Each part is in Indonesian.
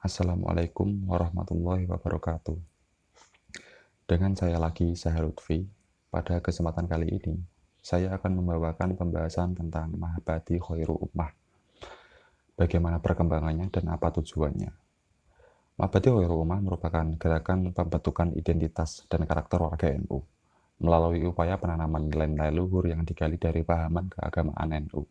Assalamualaikum warahmatullahi wabarakatuh. Dengan saya lagi, saya Lutfi. Pada kesempatan kali ini, saya akan membawakan pembahasan tentang Mahabati Khairu Ummah. Bagaimana perkembangannya dan apa tujuannya. Mahabati Khairu Ummah merupakan gerakan pembentukan identitas dan karakter warga NU melalui upaya penanaman nilai-nilai luhur yang digali dari pahaman keagamaan NU.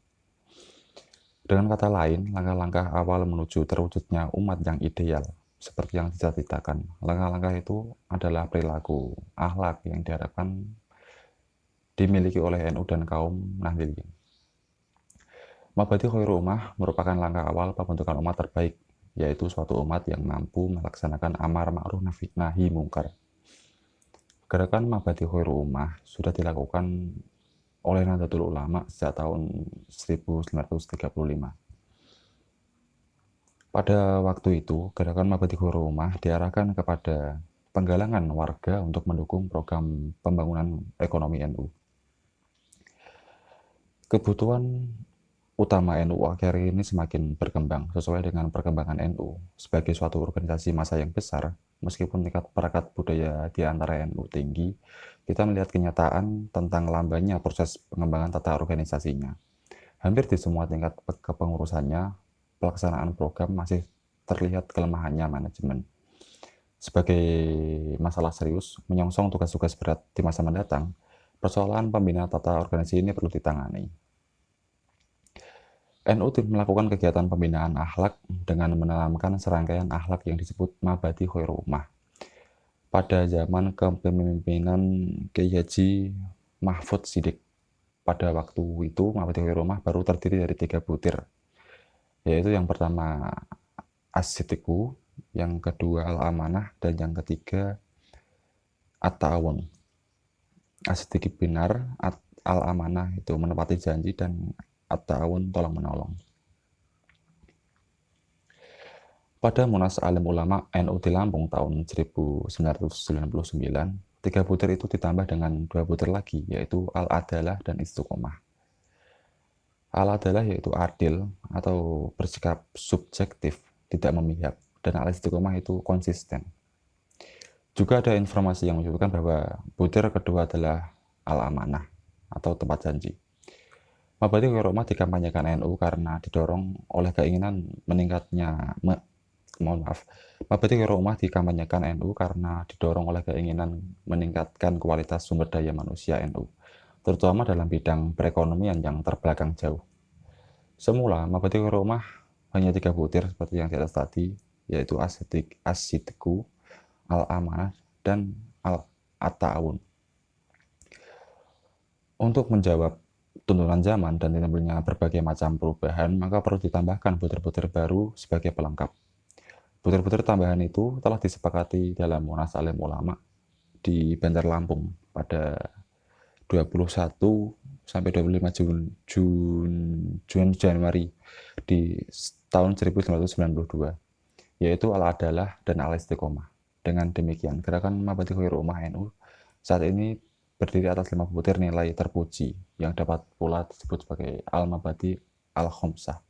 Dengan kata lain, langkah-langkah awal menuju terwujudnya umat yang ideal, seperti yang dicita-citakan. Langkah-langkah itu adalah perilaku, akhlak yang diharapkan dimiliki oleh NU dan kaum Nahdliyin. Mahabati Khairu Ummah merupakan langkah awal pembentukan umat terbaik, yaitu suatu umat yang mampu melaksanakan amar ma'ruf nahi mungkar. Gerakan Mahabati Khairu Ummah sudah dilakukan oleh Nahdlatul Ulama sejak tahun 1935. Pada waktu itu, gerakan Mahabati Khairu Ummah diarahkan kepada penggalangan warga untuk mendukung program pembangunan ekonomi NU. Kebutuhan utama NU akhir ini semakin berkembang sesuai dengan perkembangan NU sebagai suatu organisasi massa yang besar. Meskipun tingkat perekat budaya di antara NU tinggi, kita melihat kenyataan tentang lambannya proses pengembangan tata organisasinya. Hampir di semua tingkat kepengurusannya, pelaksanaan program masih terlihat kelemahannya manajemen. Sebagai masalah serius, menyongsong tugas-tugas berat di masa mendatang, persoalan pembinaan tata organisasi ini perlu ditangani. NU melakukan kegiatan pembinaan akhlak dengan menanamkan serangkaian akhlak yang disebut Mahabati Khairu Ummah. Pada zaman kepemimpinan Kiai Haji Mahfud Siddiq, pada waktu itu Mahabati Khairu Ummah baru terdiri dari 3 butir, yaitu yang pertama As-Siddiqu, yang kedua Al-Amanah, dan yang ketiga At-Ta'awun. As-Siddiq benar, Al-Amanah itu menepati janji, dan At-Ta'awun tolong menolong. Pada Munas Alim Ulama NU di Lampung tahun 1999, 3 butir itu ditambah dengan 2 butir lagi, yaitu Al-Adalah dan Istiqomah. Al-Adalah yaitu adil atau bersikap subjektif, tidak memihak, dan Al-Istiqomah itu konsisten. Juga ada informasi yang menyebutkan bahwa butir kedua adalah Al-Amanah atau tepat janji. Mahabati Khairu Ummah dikampanyekan NU karena didorong oleh keinginan meningkatnya Mahabati Khairu Ummah dikampanyekan NU karena didorong oleh keinginan meningkatkan kualitas sumber daya manusia NU, terutama dalam bidang perekonomian yang terbelakang jauh. Semula, Mahabati Khairu Ummah hanya 3 butir seperti yang di atas tadi, yaitu As-Siddiqu, Al-Amanah, dan At-Ta'awun. Untuk menjawab tuntunan zaman dan timbulnya berbagai macam perubahan, maka perlu ditambahkan butir-butir baru sebagai pelengkap. Butir-butir tambahan itu telah disepakati dalam Munas Alim Ulama di Bandar Lampung pada 21 sampai 25 Januari di tahun 1992, yaitu Al-Adalah dan Al-Istiqomah. Dengan demikian, gerakan Mahabati Khairu Ummah NU saat ini berdiri atas 5 butir nilai terpuji yang dapat pula disebut sebagai Al-Mahabati Al-Khomsah,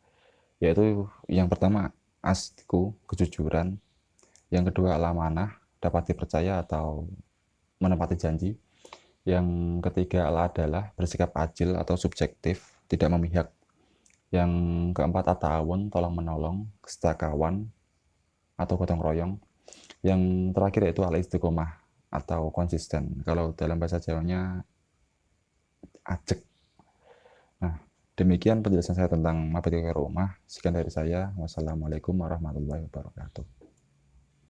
yaitu yang pertama As-Siddiqu, kejujuran, yang kedua Al-Amanah, dapat dipercaya atau menepati janji, yang ketiga Al-Adalah, bersikap adil atau subjektif, tidak memihak, yang keempat At-Ta'awun, tolong menolong, kesetakawan atau gotong royong, yang terakhir yaitu Al-Istiqomah atau konsisten. Kalau dalam bahasa Jawanya ajek. Nah, demikian penjelasan saya tentang Mahabati Khairu Ummah. Sekian dari saya. Wassalamualaikum warahmatullahi wabarakatuh.